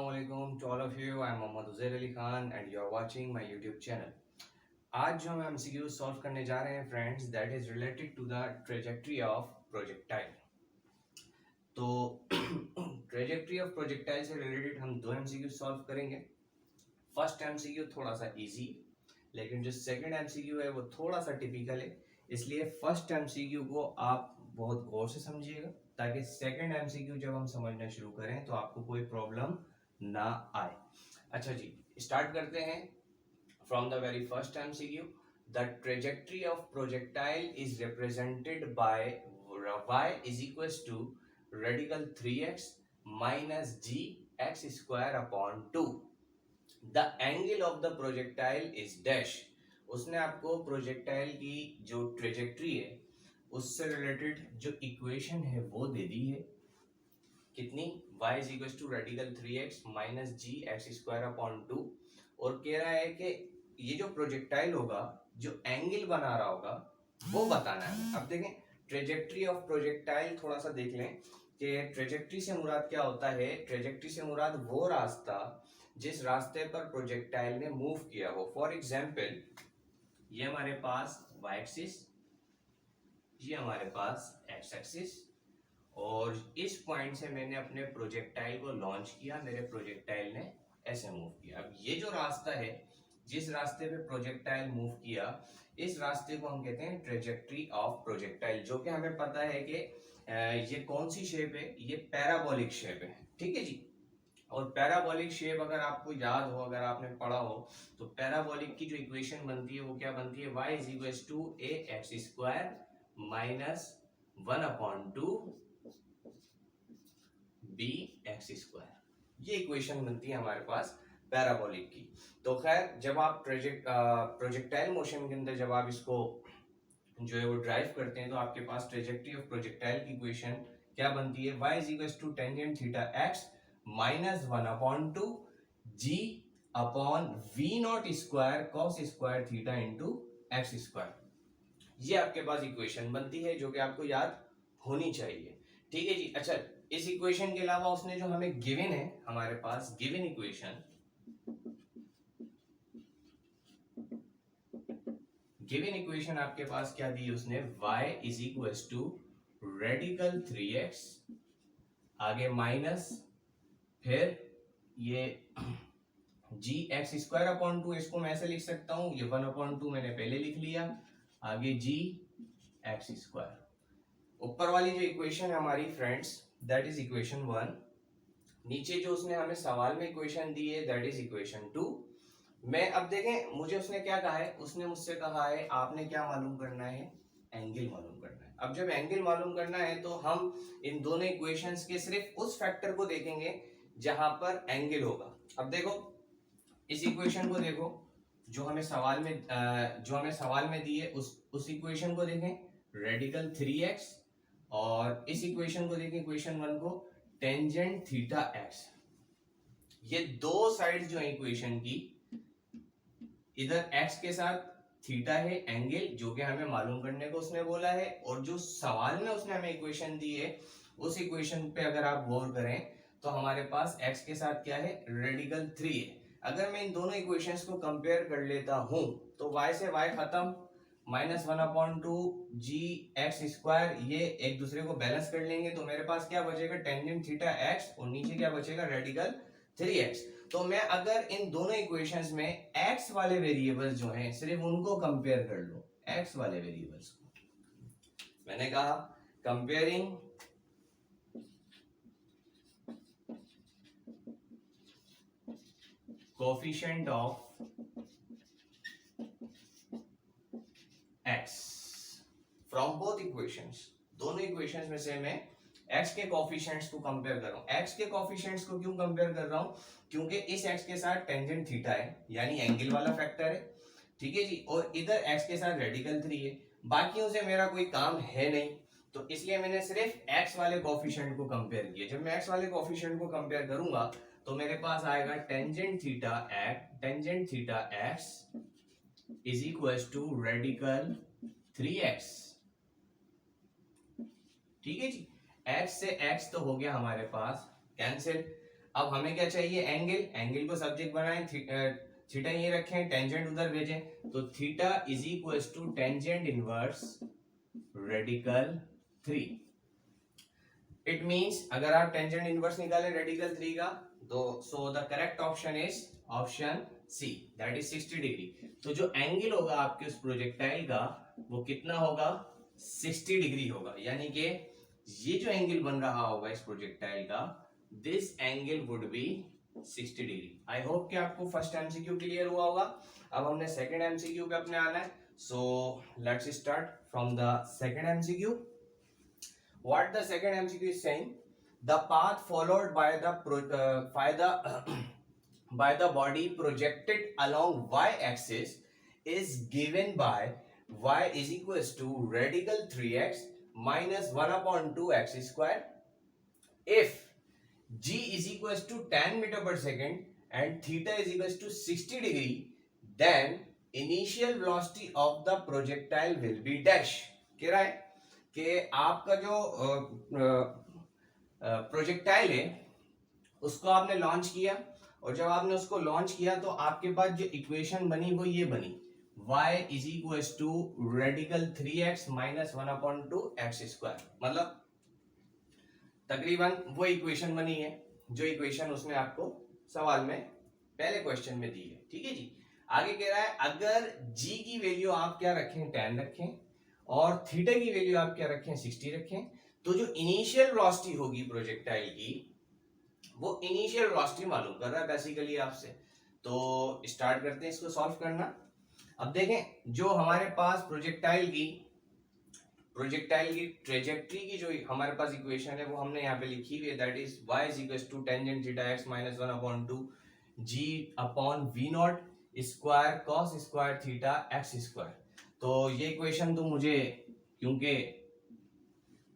Assalamualaikum to all of you. I'm Mohammad Uzair Ali Khan and you're watching my YouTube channel. आज जो हम MCQ solve करने जा रहे हैं friends, that is related to the trajectory of projectile. तो trajectory of projectile से related हम दो MCQ सॉल्व करेंगे। फर्स्ट MCQ थोड़ा सा इजी, लेकिन जो सेकंड MCQ है वो थोड़ा सा टिपिकल है, इसलिए फर्स्ट MCQ को आप बहुत गौर से समझिएगा ताकि सेकंड MCQ जब हम समझना शुरू करें तो आपको कोई प्रॉब्लम ना आए। अच्छा जी, स्टार्ट करते हैं from the very first MCQ। The trajectory of projectile is represented by y is equals to radical 3x minus g x square upon 2। The angle of the projectile is dash. उसने आपको projectile की जो trajectory है उससे related जो equation है वो दे दी है, कितनी, y is equal to radical 3x minus g x square upon 2, और कह रहा है कि ये जो प्रोजेक्टाइल होगा जो एंगल बना रहा होगा वो बताना है। अब देखें ट्रेजेक्ट्री ऑफ प्रोजेक्टाइल, थोड़ा सा देख लें कि ट्रेजेक्ट्री से मुराद क्या होता है। ट्रेजेक्ट्री से मुराद वो रास्ता जिस रास्ते पर प्रोजेक्टाइल ने मूव किया हो। फॉर एग्जाम्पल, ये हमारे पास y एक्सिस, ये हमारे पास x एक्सिस, और इस पॉइंट से मैंने अपने प्रोजेक्टाइल को लॉन्च किया, मेरे प्रोजेक्टाइल ने ऐसे मूव किया। अब ये जो रास्ता है जिस रास्ते पे प्रोजेक्टाइल मूव किया, इस रास्ते को हम कहते हैं ट्रेजेक्ट्री ऑफ प्रोजेक्टाइल, जो कि हमें पता है कि ये कौन सी शेप है, ये पैराबोलिक शेप है। ठीक है जी। और पैराबोलिक शेप अगर आपको याद हो, अगर आपने पढ़ा हो, तो पैराबोलिक की जो इक्वेशन बनती है वो क्या बनती है, y is equal to a x square minus 1 upon 2 b x square. ये इक्वेशन बनती है हमारे पास पैराबोलिक की। तो खैर, जब आप प्रोजेक्टाइल मोशन के अंदर जब आप इसको जो है वो ड्राइव करते हैं तो आपके पास ट्रेजेक्ट्री ऑफ प्रोजेक्टाइल की इक्वेशन क्या बनती है, y is equal to tangent theta x minus 1 upon 2 g upon v nought square cos square theta into x square. ये आपके पास इक्वेशन बनती है जो कि आपको याद होनी चाहिए। ठीक है जी। अच्छा, इस इक्वेशन के अलावा उसने जो हमें गिवन है, हमारे पास गिवन इक्वेशन आपके पास क्या दी उसने, y is equal to radical 3x, आगे माइनस, फिर ये जी एक्स स्क्वायर अपॉन 2, इसको मैं ऐसे लिख सकता हूं, ये 1 अपॉन 2 मैंने पहले लिख लिया, आगे जी एक्स स्क्वायर। ऊपर वाली जो इक्वेशन है हमारी फ्रेंड्स, दैट इज इक्वेशन 1। नीचे जो उसने हमें सवाल में इक्वेशन दी है दैट इज इक्वेशन 2। मैं अब देखें, मुझे उसने क्या कहा है, उसने मुझसे कहा है आपने क्या मालूम करना है, एंगल मालूम करना है। अब जब एंगल मालूम करना है तो हम इन दोनों इक्वेशंस के सिर्फ उस फैक्टर को देखेंगे जहां पर एंगल होगा। अब देखो इस इक्वेशन को देखो जो हमें सवाल में दी है, उस इक्वेशन को देखें, रेडिकल 3x, और इस इक्वेशन को देखें, इक्वेशन 1 को, टेंजेंट थीटा x। ये दो साइड्स जो है इक्वेशन की, इधर x के साथ थीटा है एंगल जो कि हमें मालूम करने को उसने बोला है, और जो सवाल में उसने हमें इक्वेशन दी है उस इक्वेशन पे अगर आप गौर करें तो हमारे पास x के साथ क्या है, रेडिकल 3 है। अगर मैं इन दोनों इक्वेशंस को कंपेयर कर लेता हूं तो y से y खत्म, माइनस 1 अपॉन 2 जी एक्स स्क्वायर, ये एक दूसरे को बैलेंस कर लेंगे तो मेरे पास क्या बचेगा, टेंजेंट थीटा x, और नीचे क्या बचेगा, रेडिकल 3x। तो मैं अगर इन दोनों इक्वेशंस में x वाले वेरिएबल्स जो हैं सिर्फ उनको कंपेयर कर लो, x वाले वेरिएबल्स को, मैंने कहा comparing coefficient of x from both equations. दोनों इक्वेशंस में से मैं x के कोएफिशिएंट्स को कंपेयर कर रहा हूं। x के कोएफिशिएंट्स को क्यों कंपेयर कर रहा हूं, क्योंकि इस x के साथ टेंजेंट थीटा है यानी एंगल वाला फैक्टर है। ठीक है जी। और इधर x के साथ रेडिकल 3 है, बाकियों से मेरा कोई काम है नहीं, तो इसलिए मैंने सिर्फ x वाले कोएफिशिएंट को कंपेयर किया। जब मैं x वाले कोएफिशिएंट को कंपेयर करूंगा तो मेरे पास आएगा tangent theta x is equal to radical 3x। ठीक है जी। x से x तो हो गया हमारे पास कैंसिल। अब हमें क्या चाहिए, एंगल, एंगल को सब्जेक्ट बनाएं, थीटा ये रखें, टेंजेंट उधर भेजें, तो theta is equal to tangent inverse radical 3। It means अगर आप टेंजेंट इनवर्स निकालें रेडिकल 3 का, तो so the correct option is option C, that is 60 degree. तो जो एंगल होगा आपके उस प्रोजेक्टाइल का वो कितना होगा, 60 डिग्री होगा। यानी कि ये जो एंगल बन रहा होगा इस प्रोजेक्टाइल का, this angle would be 60 degree. I hope कि आपको फर्स्ट एमसीक्यू क्लियर हुआ होगा। अब हमने सेकंड एमसीक्यू पे अपने आना है। So let's start from the second MCQ. What the second MCQ is saying, the path followed by the body projected along y-axis is given by y is equals to radical 3x minus 1 upon 2 x square if g is equals to 10 meter per second and theta is equals to 60 degree, then initial velocity of the projectile will be dash। कह रहा है कि आपका जो projectile है उसको आपने launch किया, और जब आपने उसको लॉन्च किया तो आपके पास जो इक्वेशन बनी वो ये बनी, y is equal to radical 3x minus 1 upon 2 x square. मतलब तकरीबन वो इक्वेशन बनी है जो इक्वेशन उसने आपको सवाल में पहले क्वेश्चन में दी है। ठीक है जी। आगे कह रहा है अगर g की वैल्यू आप क्या रखें, 10 रखें, और थीटा की वैल्यू आप क्या रखें, 60 रखें, तो जो इनिशियल वेलोसिटी होगी प्रोजेक्टाइल की, वो इनिशियल वेलोसिटी मालूम कर रहा है बेसिकली आपसे। तो स्टार्ट करते हैं इसको सॉल्व करना। अब देखें जो हमारे पास प्रोजेक्टाइल की ट्रेजेक्ट्री की जो हमारे पास इक्वेशन है वो हमने यहाँ पे लिखी हुई है, that is y is equal to tangent theta x minus 1 upon 2 g upon v nought square cos square theta x square. तो ये इक्वेशन तो मुझे क्योंकि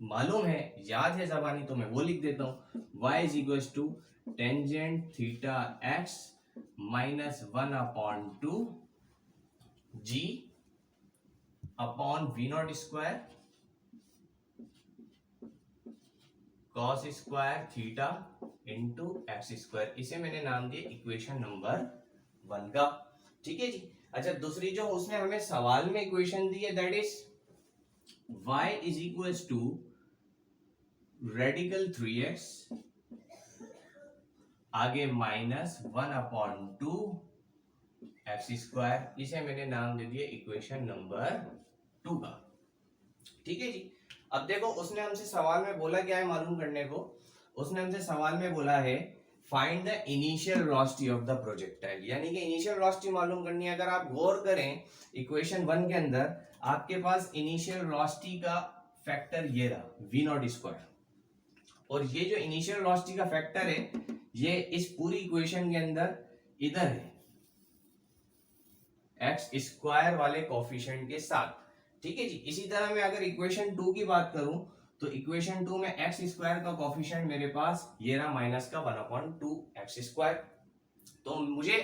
मालूम है, याद है ज़बानी, तो मैं वो लिख देता हूँ, y is equal to tangent theta x minus 1 upon 2 g upon v not square cos square theta into x square. इसे मैंने नाम दिया इक्वेशन नंबर 1 का। ठीक है जी। अच्छा, दूसरी जो उसने हमें सवाल में इक्वेशन दी है, that is y is equal to radical 3x आगे माइनस 1 अपॉन 2 एक्स स्क्वायर। इसे मैंने नाम दे दिया इक्वेशन नंबर 2 का। ठीक है जी। अब देखो उसने हमसे सवाल में बोला क्या है मालूम करने को, उसने हमसे सवाल में बोला है find the initial velocity of the projectile, यानी कि इनिशियल वेलोसिटी मालूम करनी है। अगर आप गौर करें इक्वेशन 1 के अंदर आपके पास इनिशियल वेलोसिटी का फैक्टर ये रहा v नॉट स्क्वायर, और ये जो इनिशियल वेलोसिटी का फैक्टर है ये इस पूरी इक्वेशन के अंदर इधर है एक्स स्क्वायर वाले कोफिशिएंट के साथ। ठीक है जी। इसी तरह मैं अगर इक्वेशन 2 की बात करूं तो इक्वेशन 2 में एक्स स्क्वायर का कोफिशिएंट मेरे पास ये रहा माइनस का 1/2 एक्स स्क्वायर। तो मुझे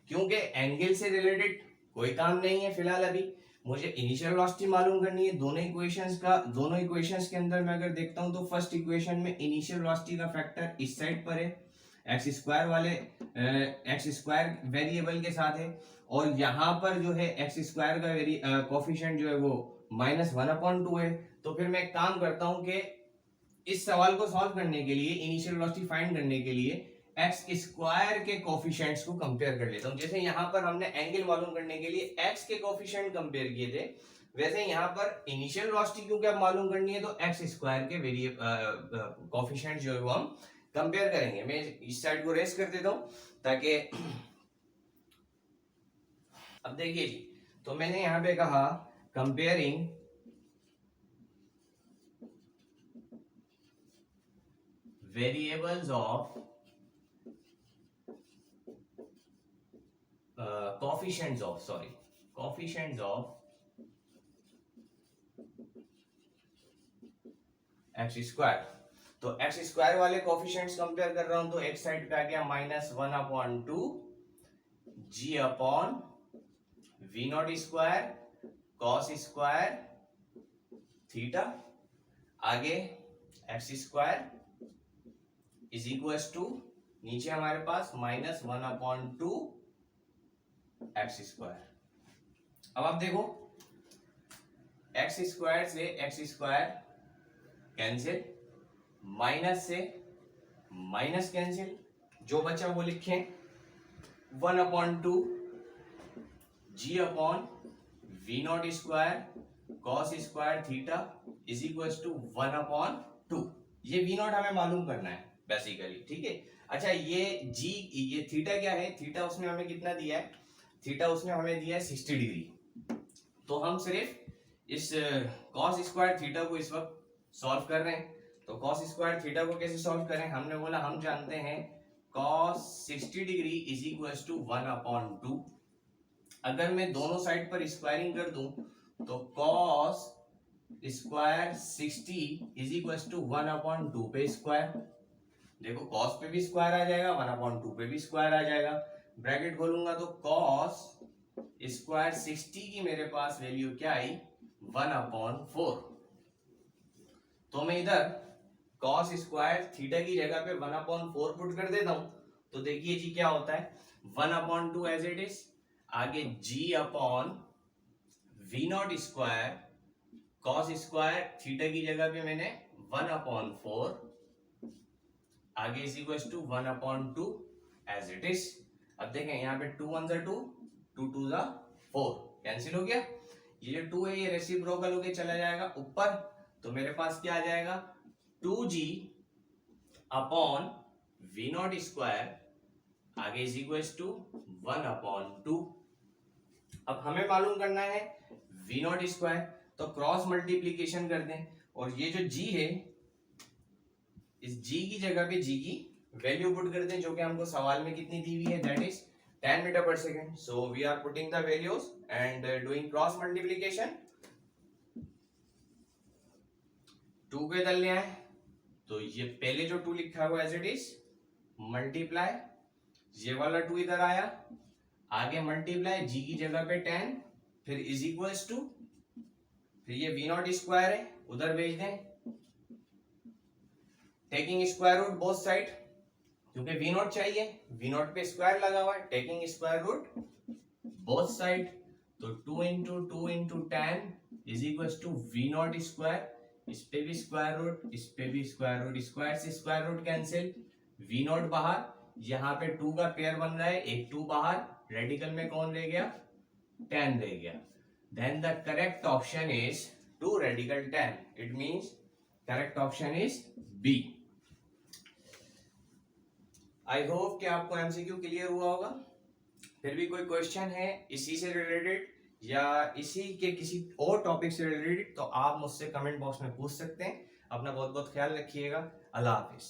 क्योंकि एंगल से रिलेटेड कोई काम नहीं है फिलहाल, अभी मुझे इनिशियल वेलोसिटी मालूम करनी है। दोनों इक्वेशंस के अंदर मैं अगर देखता हूं तो फर्स्ट इक्वेशन में इनिशियल वेलोसिटी का फैक्टर इस साइड पर है, एक्स स्क्वायर वाले एक्स स्क्वायर वेरिएबल के साथ है, और यहाँ पर जो है एक्स स्क्वायर का कोफिशिएंट जो है वो -1/2 है। तो फिर मैं एक काम करता हूं कि इस सवाल को सॉल्व करने के लिए, इनिशियल वेलोसिटी फाइंड करने के लिए एक्स स्क्वायर के कोफिशिएंट्स को कंपेयर कर लेता हूं। जैसे यहाँ पर हमने एंगल मालूम करने के लिए एक्स के कोफिशिएंट कंपेयर किए थे, वैसे यहाँ पर इनिशियल वेलोसिटी क्योंकि अब मालूम करनी है तो एक्स स्क्वायर के कोफिशिएंट जो है वो हम कंपेयर करेंगे। मैं इस साइड को रेस कर देता हूं ताकि अब देखिए जी, तो मैंने यहां पे कहा comparing variables of coefficients of x square. तो एक्स स्क्वायर वाले कोफिशिएंट्स कंपेयर कर रहा हूं तो एक साइड पे आ गया -1/2 g upon v not square cos square theta, आगे x square is equal to नीचे हमारे पास -1/2 एक्स स्क्वायर। अब आप देखो एक्स स्क्वायर से एक्स स्क्वायर कैंसिल, माइनस से माइनस कैंसिल, जो बचा वो लिखें 1/2 g upon v not square cos square theta is equal to 1/2। ये वी नॉट हमें मालूम करना है बेसिकली, ठीक है। अच्छा ये जी, ये थीटा क्या है, थीटा उसने हमें कितना दिया है, थीटा उसने हमें दिया है 60 डिग्री। तो हम सिर्फ इस कॉस स्क्वायर थीटा को इस वक्त सॉल्व कर रहे हैं। तो कॉस स्क्वायर थीटा को कैसे सॉल्व करें, हमने बोला हम जानते हैं cos 60 degree is equal to 1/2। अगर मैं दोनों साइड पर स्क्वायरिंग कर दूं तो cos square 60 is equal to 1/2 पे स्क्वायर। देखो कॉस पे भी स्क्वायर आ जाएगा, 1/2 पे भी स्क्वायर आ जाएगा। ब्रैकेट खोलूंगा तो कॉस स्क्वायर 60 की मेरे पास वैल्यू क्या आई, 1/4। तो मैं इधर कॉस स्क्वायर थीटा की जगह पे 1/4 पुट कर देता हूं। तो देखिए जी क्या होता है, 1/2 एज इट इज, आगे g upon v not square cos square theta की जगह पे मैंने 1/4, आगे is equal to 1/2 as it is. अब देखें यहाँ पे 2 1 2, 2 2 4 कैंसिल हो गया। ये जो 2 है ये रेसिप्रोकल होके चला जाएगा ऊपर, तो मेरे पास क्या आ जाएगा 2g upon v not square, आगे इज इक्वल टू 1/2। अब हमें मालूम करना है वी नॉट स्क्वायर, तो क्रॉस मल्टीप्लीकेशन कर दें और ये जो g है इस g की जगह पे g की वैल्यू पुट कर दें, जो कि हमको सवाल में कितनी दी हुई है, दैट इज 10 metre per second. So we are putting the values and doing cross multiplication. 2 के तले आए तो ये पहले जो 2 लिखा हुआ एज इट इज मल्टीप्लाई, ये वाला 2 इधर आया, आगे मल्टीप्लाई जी की जगह पे 10, फिर इज इक्वल्स टू, फिर ये वी नॉट स्क्वायर है उधर भेज दें, taking square root both side, क्योंकि वी नॉट चाहिए, वी नॉट पे स्क्वायर लगा हुआ है, taking square root both side. तो 2 into 2 into 10 is equals to v not square, इस पे भी स्क्वायर रूट, इस पे भी स्क्वायर रूट, स्क्वायर से square root cancel, v nought बाहर, यहाँ पे 2 का पेयर बन रहा है, एक 2 बाहर, रेडिकल में कौन रह गया, 10 रह गया। Then the correct option is 2 radical 10, it means correct option is B. I hope कि आपको एमसीक्यू क्लियर हुआ होगा। फिर भी कोई क्वेश्चन है इसी से रिलेटेड या इसी के किसी और टॉपिक से रिलेटेड तो आप मुझसे कमेंट बॉक्स में पूछ सकते हैं। अपना बहुत बहुत ख्याल रखिएगा। अल्लाह हाफिज।